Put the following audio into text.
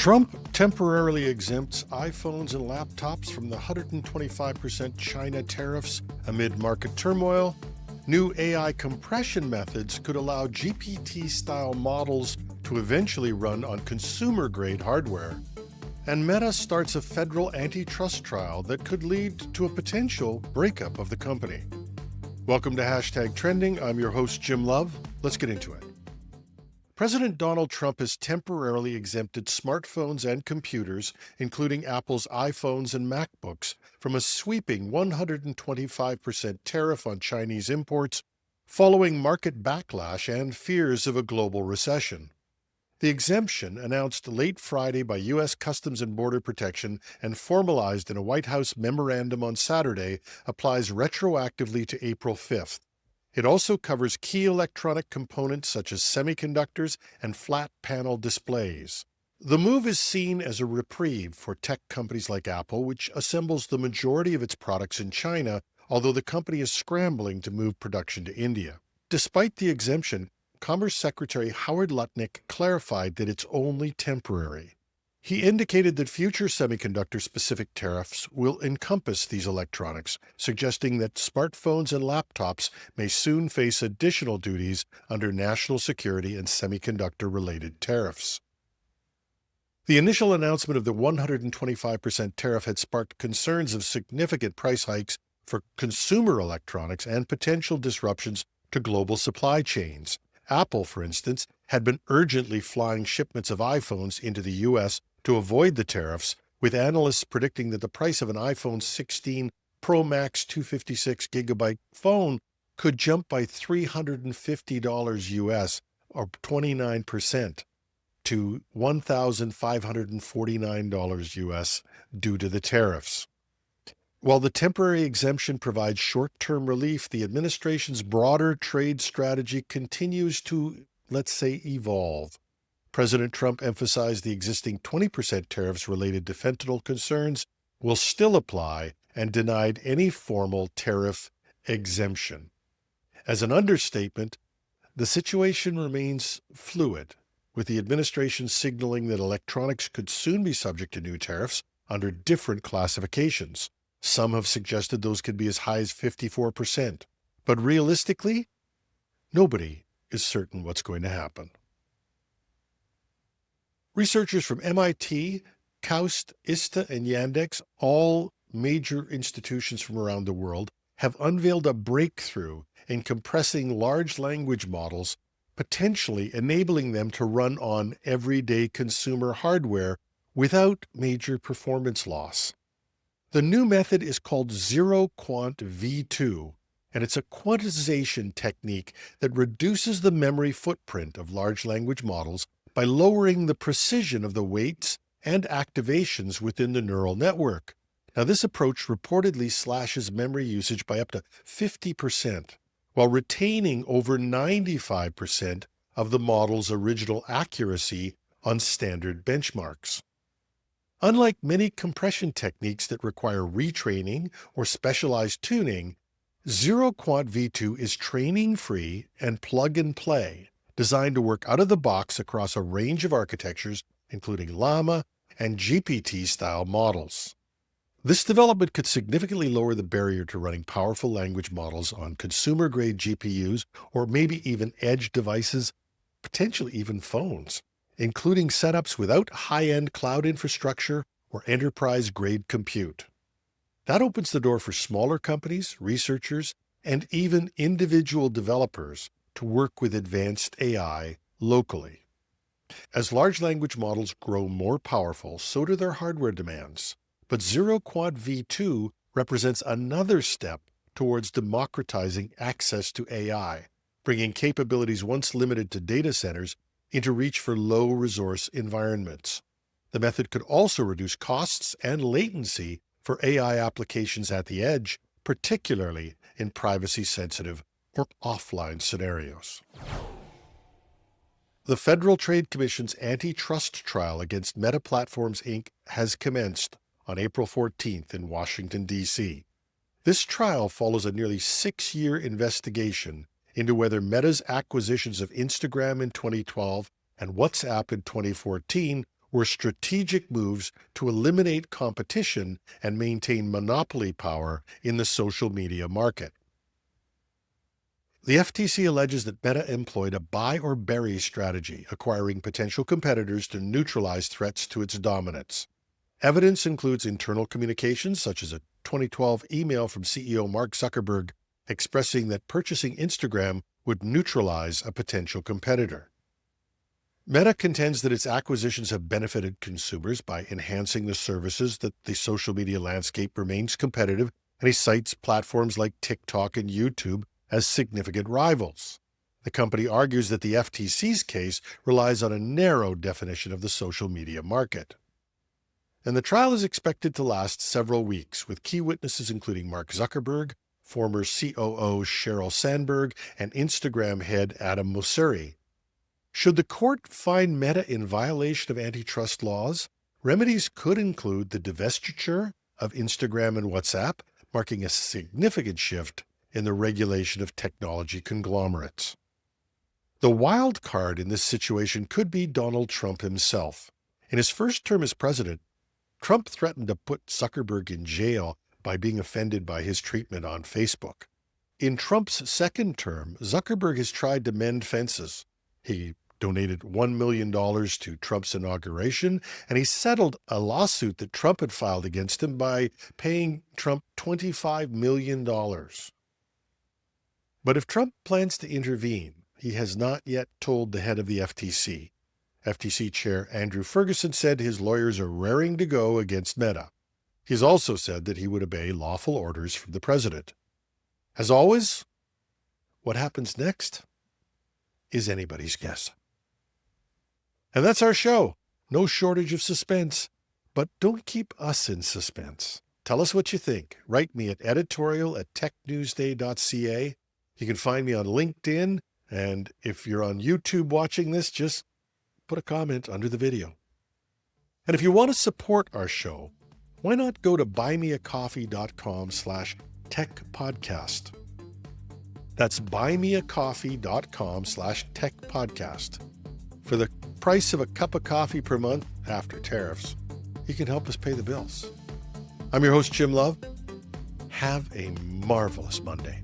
Trump temporarily exempts iPhones and laptops from the 125% China tariffs amid market turmoil. New AI compression methods could allow GPT-style models to eventually run on consumer-grade hardware. And Meta starts a federal antitrust trial that could lead to a potential breakup of the company. Welcome to #Trending. I'm your host, Jim Love. Let's get into it. President Donald Trump has temporarily exempted smartphones and computers, including Apple's iPhones and MacBooks, from a sweeping 125% tariff on Chinese imports, following market backlash and fears of a global recession. The exemption, announced late Friday by U.S. Customs and Border Protection and formalized in a White House memorandum on Saturday, applies retroactively to April 5th. It also covers key electronic components such as semiconductors and flat panel displays. The move is seen as a reprieve for tech companies like Apple, which assembles the majority of its products in China, although the company is scrambling to move production to India. Despite the exemption, Commerce Secretary Howard Lutnick clarified that it's only temporary. He indicated that future semiconductor-specific tariffs will encompass these electronics, suggesting that smartphones and laptops may soon face additional duties under national security and semiconductor-related tariffs. The initial announcement of the 125% tariff had sparked concerns of significant price hikes for consumer electronics and potential disruptions to global supply chains. Apple, for instance, had been urgently flying shipments of iPhones into the U.S. to avoid the tariffs, with analysts predicting that the price of an iPhone 16 Pro Max 256GB phone could jump by $350 US, or 29%, to $1,549 US due to the tariffs. While the temporary exemption provides short-term relief, the administration's broader trade strategy continues to, let's say, evolve. President Trump emphasized the existing 20% tariffs related to fentanyl concerns will still apply and denied any formal tariff exemption. As an understatement, the situation remains fluid, with the administration signaling that electronics could soon be subject to new tariffs under different classifications. Some have suggested those could be as high as 54%. But realistically, nobody is certain what's going to happen. Researchers from MIT, KAUST, ISTA, and Yandex, all major institutions from around the world, have unveiled a breakthrough in compressing large language models, potentially enabling them to run on everyday consumer hardware without major performance loss. The new method is called Zero Quant V2, and it's a quantization technique that reduces the memory footprint of large language models by lowering the precision of the weights and activations within the neural network. Now, this approach reportedly slashes memory usage by up to 50%, while retaining over 95% of the model's original accuracy on standard benchmarks. Unlike many compression techniques that require retraining or specialized tuning, Zero Quant V2 is training-free and plug-and-play, designed to work out of the box across a range of architectures, including Llama and GPT-style models. This development could significantly lower the barrier to running powerful language models on consumer-grade GPUs or maybe even edge devices, potentially even phones, including setups without high-end cloud infrastructure or enterprise-grade compute. That opens the door for smaller companies, researchers, and even individual developers to work with advanced AI locally. As large language models grow more powerful, so do their hardware demands. But Zero Quant V2 represents another step towards democratizing access to AI, bringing capabilities once limited to data centers into reach for low-resource environments. The method could also reduce costs and latency for AI applications at the edge, particularly in privacy-sensitive or offline scenarios. The Federal Trade Commission's antitrust trial against Meta Platforms, Inc. has commenced on April 14th in Washington, D.C. This trial follows a nearly 6-year investigation into whether Meta's acquisitions of Instagram in 2012 and WhatsApp in 2014 were strategic moves to eliminate competition and maintain monopoly power in the social media market. The FTC alleges that Meta employed a buy or bury strategy, acquiring potential competitors to neutralize threats to its dominance. Evidence includes internal communications, such as a 2012 email from CEO Mark Zuckerberg expressing that purchasing Instagram would neutralize a potential competitor. Meta contends that its acquisitions have benefited consumers by enhancing the services that the social media landscape remains competitive, and it cites platforms like TikTok and YouTube as significant rivals. The company argues that the FTC's case relies on a narrow definition of the social media market. And the trial is expected to last several weeks, with key witnesses including Mark Zuckerberg, former COO Sheryl Sandberg, and Instagram head Adam Mosseri. Should the court find Meta in violation of antitrust laws, remedies could include the divestiture of Instagram and WhatsApp, marking a significant shift in the regulation of technology conglomerates. The wild card in this situation could be Donald Trump himself. In his first term as president, Trump threatened to put Zuckerberg in jail by being offended by his treatment on Facebook. In Trump's second term, Zuckerberg has tried to mend fences. He donated $1 million to Trump's inauguration, and he settled a lawsuit that Trump had filed against him by paying Trump $25 million. But if Trump plans to intervene, he has not yet told the head of the FTC. FTC Chair Andrew Ferguson said his lawyers are raring to go against Meta. He's also said that he would obey lawful orders from the president. As always, what happens next is anybody's guess. And that's our show. No shortage of suspense. But don't keep us in suspense. Tell us what you think. Write me at editorial@technewsday.ca. You can find me on LinkedIn. And if you're on YouTube watching this, just put a comment under the video. And if you want to support our show, why not go to buymeacoffee.com/techpodcast. That's buymeacoffee.com/techpodcast. For the price of a cup of coffee per month after tariffs, you can help us pay the bills. I'm your host, Jim Love. Have a marvelous Monday.